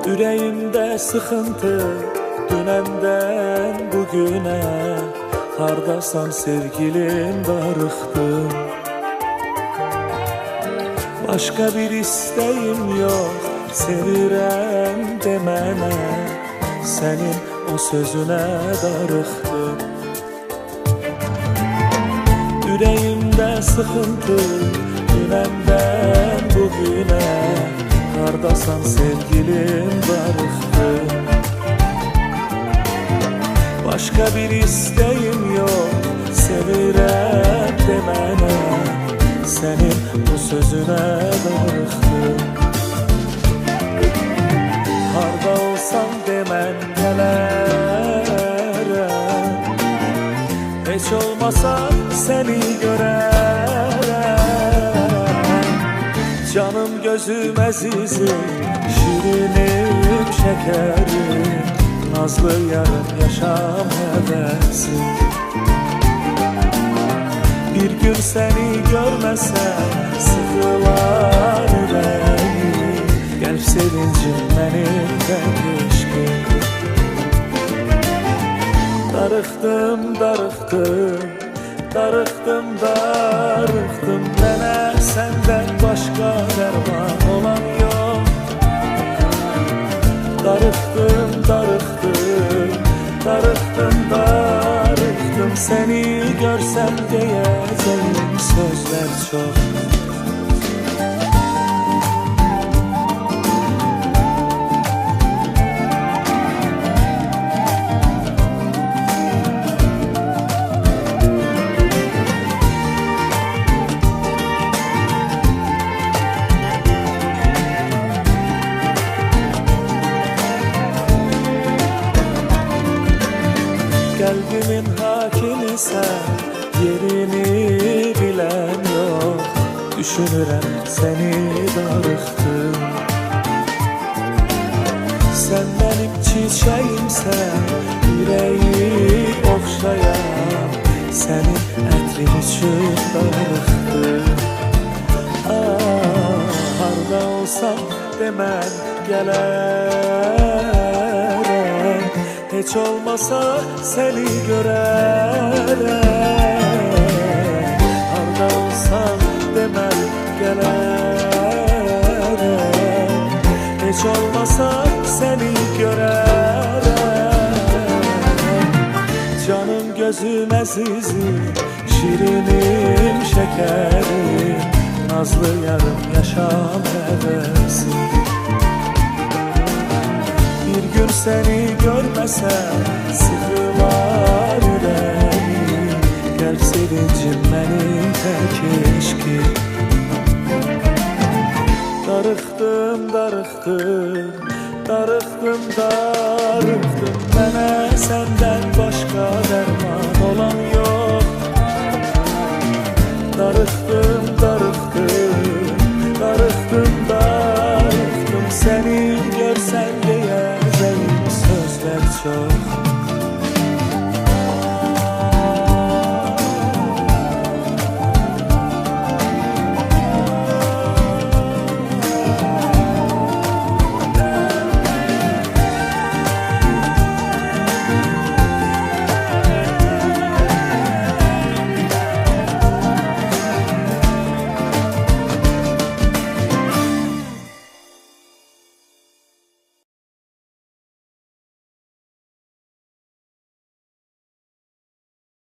Ürəyimdə sıxıntı dünəndən bugünə. Hardasan sevgilim, darıxdım. Başqa bir istəyim yox, sevirəm demənə. Sənin o sözünə darıxdım. Ürəyimdə sıxıntı dünəndən bugünə. Hardasan sevgilim, darıxdım. Başqa bir istəyim yox, sevirəm demənə. Sənin bu sözünə darıxdım. Harda olsam demən gələrəm. Heç olmasa səni görərəm. Canım gözüm əzizim, şirinim şəkərim. Nazlı yarım yaşam həvəsim. Bir gün səni görməsəm sıxılar ürəyim. Qəlb sevincim mənim tək eşqim. Darıxdım, darıxdım, darıxdım, darıxdım. Mənə səndən başqa dərman olan yox. Darıxdım, darıxdım, darıxdım, darıxdım. Səni görsəm deyəcəyim sözlər çox. Qəlbimin hakimisən, yerini bilən yox. Düşünürəm səni, darıxdım. Sən mənim çiçəyimsən, ürəyi oxşayan. Sənin ətrin üçün darıxdım. Harda olsam demən gələrəm. Heç olmasa səni görərəm. Harda olsam demən gələrəm. Heç olmasa səni görərəm. Canım gözüm əzizim, şirinim şəkərim. Nazlı yarım yaşam həvəsim. Bir gün səni görməsəm sıxılar ürəyim. Qəlb sevincim mənim tək eşqim. Darıxdım, darıxdım, darıxdım, darıxdım. Mənə səndən başqa dərman olan yox. Darıxdım, darıxdım,